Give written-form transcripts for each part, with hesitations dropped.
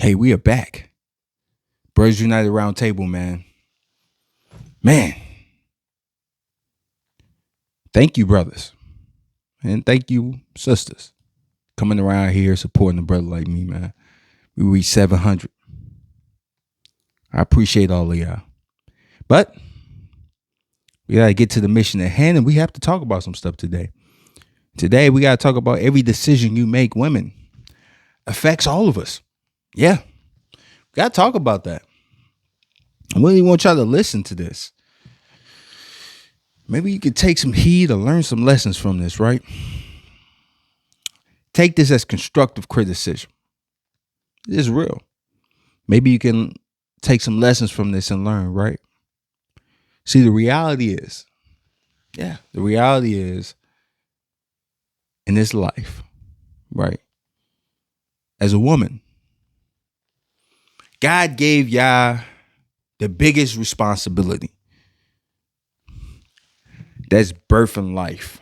Hey, we are back. Brothers United Round Table, man. Man, thank you, brothers. And thank you, sisters. Coming around here supporting a brother like me, man. We reached 700. I appreciate all of y'all. But we got to get to the mission at hand, and we have to talk about some stuff today. Today, we got to talk about every decision you make, women, affects all of us. Yeah. We got to talk about that. I really want y'all to listen to this. Maybe you could take some heed or learn some lessons from this, right? Take this as constructive criticism. It is real. Maybe you can take some lessons from this and learn, right? See, the reality is in this life, right? As a woman, God gave y'all the biggest responsibility. That's birthing life.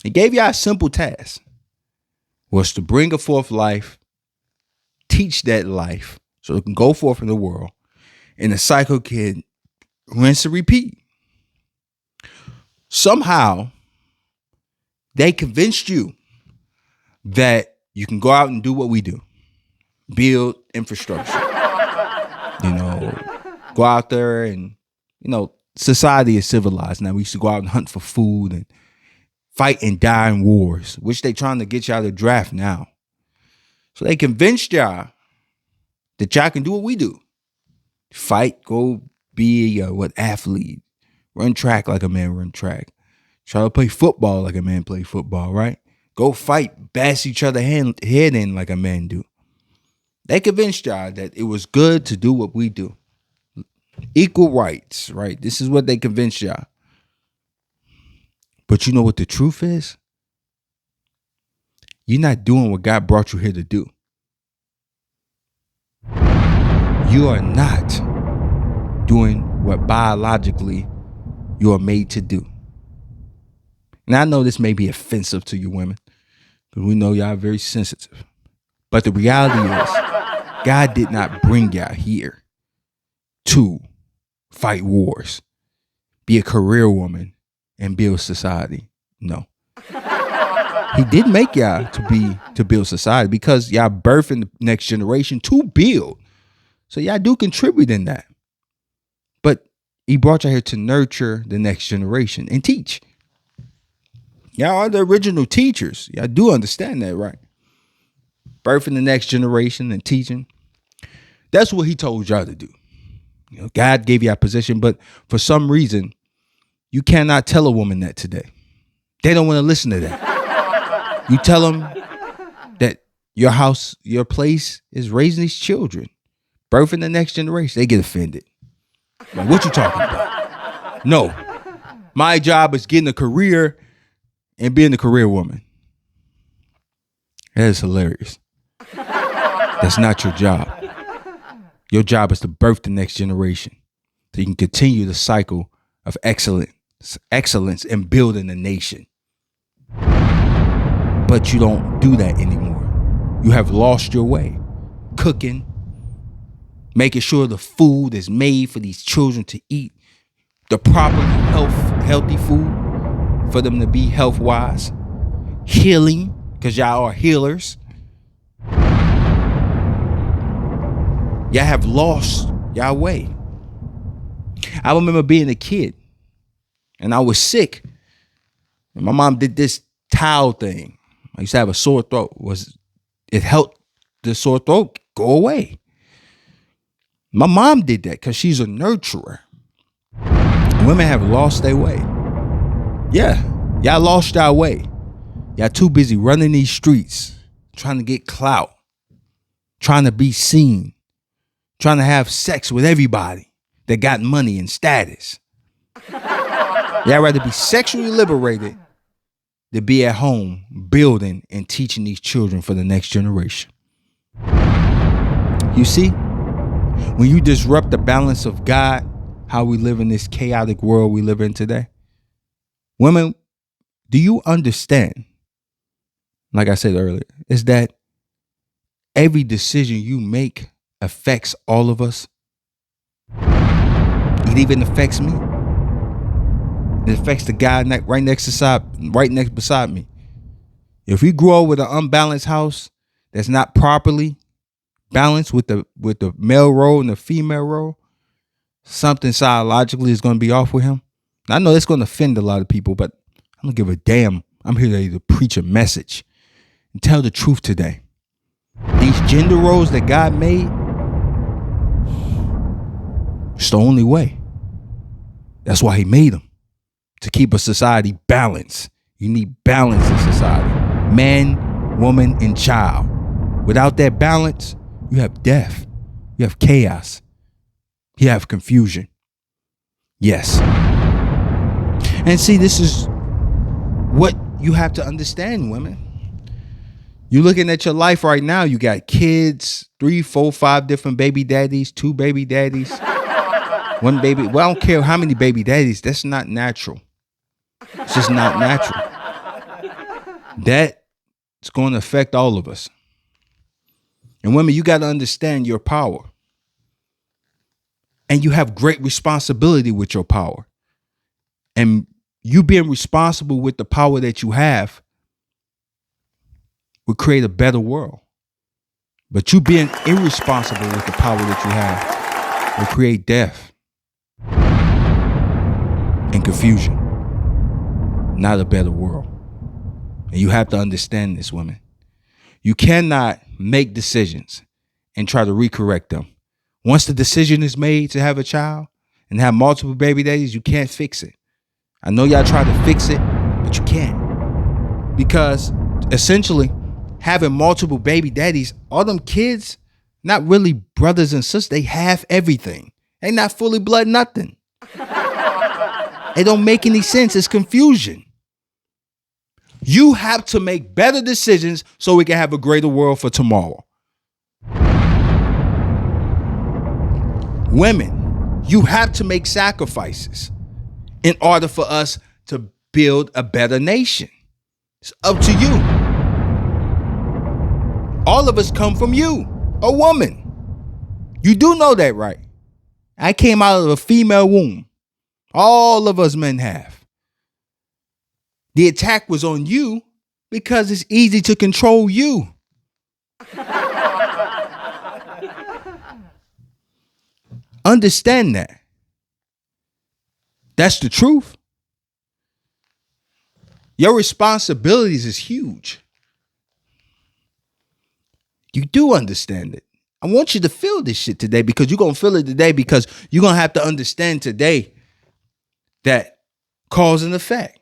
He gave y'all a simple task. Was to bring a forth life, teach that life so it can go forth in the world, and the cycle can rinse and repeat. Somehow, they convinced you that you can go out and do what we do. Build infrastructure. Go out there and, society is civilized. Now we used to go out and hunt for food and fight and die in wars, which they trying to get y'all to draft now. So they convinced y'all that y'all can do what we do. Fight, go be a athlete. Run track like a man run track. Try to play football like a man play football, right? Go fight, bash each other head in like a man do. They convinced y'all that it was good to do what we do. Equal rights, right? This is what they convinced y'all. But you know what the truth is? You're not doing what God brought you here to do. You are not doing what biologically you are made to do. Now, I know this may be offensive to you women, because we know y'all are very sensitive. But the reality is, God did not bring y'all here to fight wars, be a career woman, and build society. No. He did make y'all to build society, because y'all birthing the next generation to build. So y'all do contribute in that. But he brought y'all here to nurture the next generation and teach. Y'all are the original teachers. Y'all do understand that, right? Birthing the next generation and teaching. That's what he told y'all to do. God gave you a position, but for some reason, you cannot tell a woman that today. They don't want to listen to that. You tell them that your house, your place is raising these children, birthing the next generation. They get offended. Like, what you talking about? No, my job is getting a career and being a career woman. That is hilarious. That's not your job. Your job is to birth the next generation so you can continue the cycle of excellence in building a nation. But you don't do that anymore. You have lost your way. Cooking, making sure the food is made for these children to eat, the properly healthy food for them to be health-wise. Healing, because y'all are healers. Y'all have lost y'all way. I remember being a kid and I was sick. And my mom did this towel thing. I used to have a sore throat. It helped the sore throat go away. My mom did that because she's a nurturer. Women have lost their way. Yeah, y'all lost y'all way. Y'all too busy running these streets, trying to get clout, trying to be seen, trying to have sex with everybody that got money and status. Y'all rather be sexually liberated than be at home building and teaching these children for the next generation. You see, when you disrupt the balance of God, how we live in this chaotic world we live in today, women, do you understand, like I said earlier, is that every decision you make affects all of us. It even affects me. It affects the guy right next beside me. If we grow up with an unbalanced house that's not properly balanced with the male role and the female role, something psychologically is going to be off with him. And I know that's going to offend a lot of people, but I don't give a damn. I'm here to preach a message and tell the truth today. These gender roles that God made, it's the only way. That's why he made them, to keep a society balanced. You need balance in society. Man, woman, and child. Without that balance, you have death. You have chaos. You have confusion. Yes. And see, this is what you have to understand, women. You're looking at your life right now. You got kids, 3, 4, 5 different baby daddies, 2 baby daddies, 1 baby. Well, I don't care how many baby daddies. That's not natural. It's just not natural. That's going to affect all of us. And women, you got to understand your power. And you have great responsibility with your power. And you being responsible with the power that you have will create a better world. But you being irresponsible with the power that you have will create death and confusion. Not a better world. And you have to understand this, women. You cannot make decisions and try to recorrect them. Once the decision is made to have a child and have multiple baby daddies, you can't fix it. I know y'all try to fix it, but you can't. Because essentially, having multiple baby daddies, all them kids, not really brothers and sisters, they have everything. They not fully blood nothing. It don't make any sense. It's confusion. You have to make better decisions so we can have a greater world for tomorrow. Women, you have to make sacrifices in order for us to build a better nation. It's up to you. All of us come from you, a woman. You do know that, right? I came out of a female womb. All of us men have. The attack was on you because it's easy to control you. Understand that. That's the truth. Your responsibilities is huge. You do understand it. I want you to feel this shit today, because you're going to feel it today, because you're going to have to understand today that cause and effect.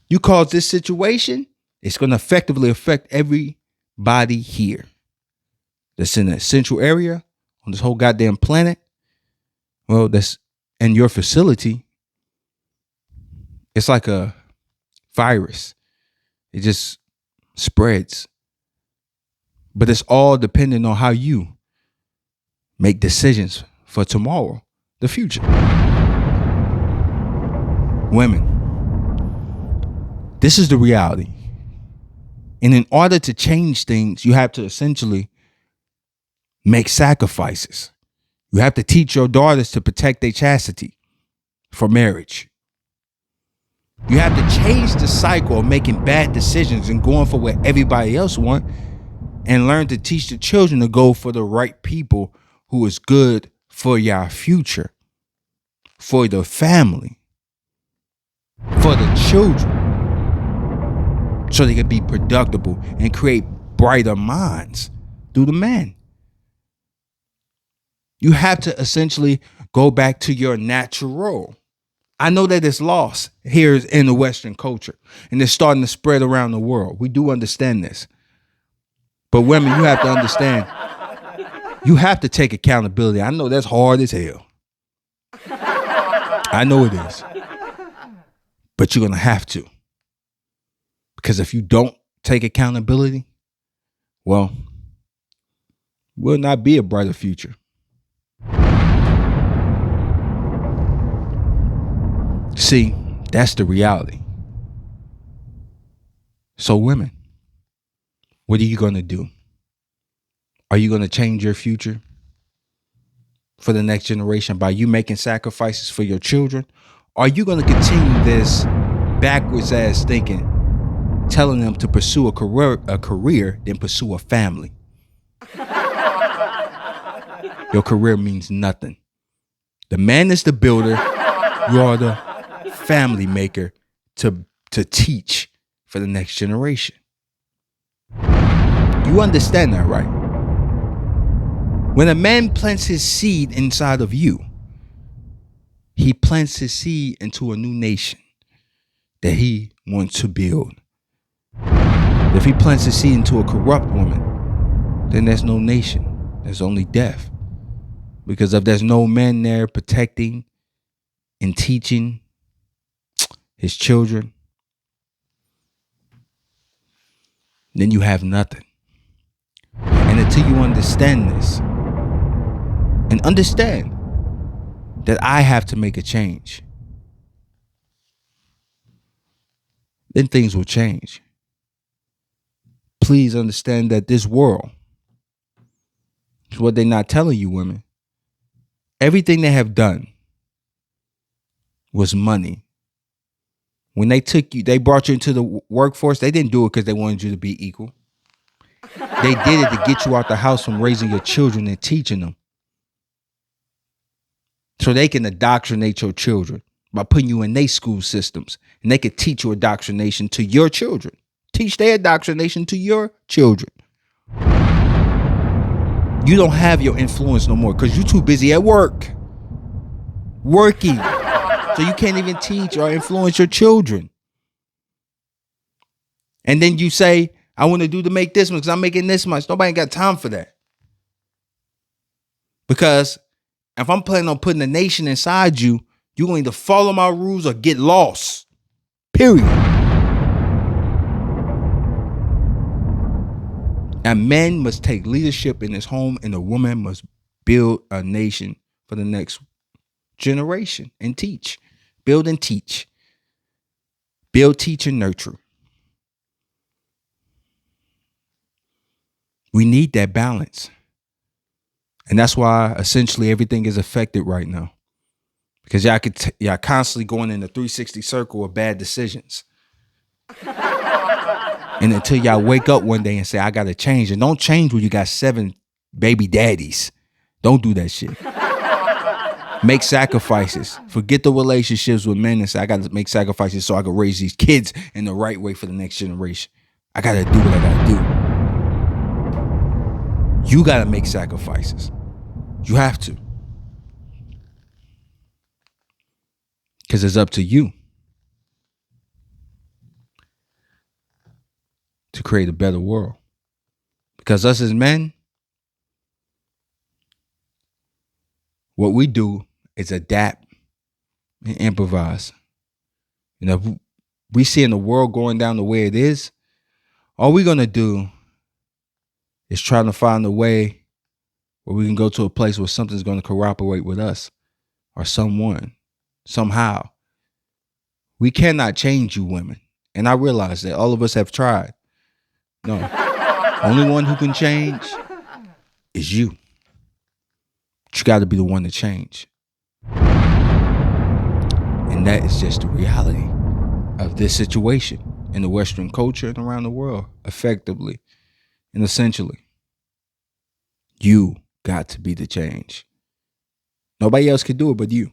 You cause this situation, it's going to effectively affect everybody here that's in the central area on this whole goddamn planet. Well, that's in your facility. It's like a virus. It just spreads. But it's all dependent on how you make decisions for tomorrow, the future. Women, this is the reality. And in order to change things, you have to essentially make sacrifices. You have to teach your daughters to protect their chastity for marriage. You have to change the cycle of making bad decisions and going for what everybody else wants, and learn to teach the children to go for the right people who is good for your future, for the family, for the children, so they can be productive and create brighter minds through the men. You have to essentially go back to your natural role. I know that it's lost here in the Western culture, and it's starting to spread around the world. We do understand this. But women, you have to understand, you have to take accountability. I know that's hard as hell. I know it is. But you're going to have to. Because if you don't take accountability, well, will not be a brighter future. See, that's the reality. So women, what are you going to do? Are you going to change your future for the next generation by you making sacrifices for your children? Are you going to continue this backwards ass thinking, telling them to pursue a career, then pursue a family? Your career means nothing. The man is the builder. You are the family maker to teach for the next generation. You understand that, right? When a man plants his seed inside of you, he plants his seed into a new nation that he wants to build. If he plants his seed into a corrupt woman, then there's no nation. There's only death. Because if there's no man there protecting and teaching his children, then you have nothing. And until you understand this, and understand that I have to make a change, then things will change. Please understand that this world, is what they're not telling you, women. Everything they have done was money. When they brought you into the workforce, they didn't do it because they wanted you to be equal. They did it to get you out the house from raising your children and teaching them. So they can indoctrinate your children by putting you in their school systems. And they can teach you indoctrination to your children. Teach their indoctrination to your children. You don't have your influence no more because you're too busy at work. Working. So you can't even teach or influence your children. And then you say, I want to make this much because I'm making this much. Nobody got time for that. Because if I'm planning on putting a nation inside you, you're going to either follow my rules or get lost. Period. A man must take leadership in his home, and a woman must build a nation for the next generation and teach. Build and teach. Build, teach, and nurture. We need that balance. And that's why essentially everything is affected right now. Because y'all constantly going in the 360 circle of bad decisions. And until y'all wake up one day and say, I got to change. And don't change when you got 7 baby daddies. Don't do that shit. Make sacrifices. Forget the relationships with men and say, I got to make sacrifices so I can raise these kids in the right way for the next generation. I got to do what I got to do. You got to make sacrifices. You have to. Because it's up to you to create a better world. Because us as men, what we do is adapt and improvise. And if we see in the world going down the way it is, all we're going to do is try to find a way where we can go to a place where something's going to cooperate with us or someone, somehow. We cannot change you women. And I realize that all of us have tried. No, only one who can change is you. But you got to be the one to change. And that is just the reality of this situation in the Western culture and around the world, effectively and essentially. You got to be the change. Nobody else can do it but you.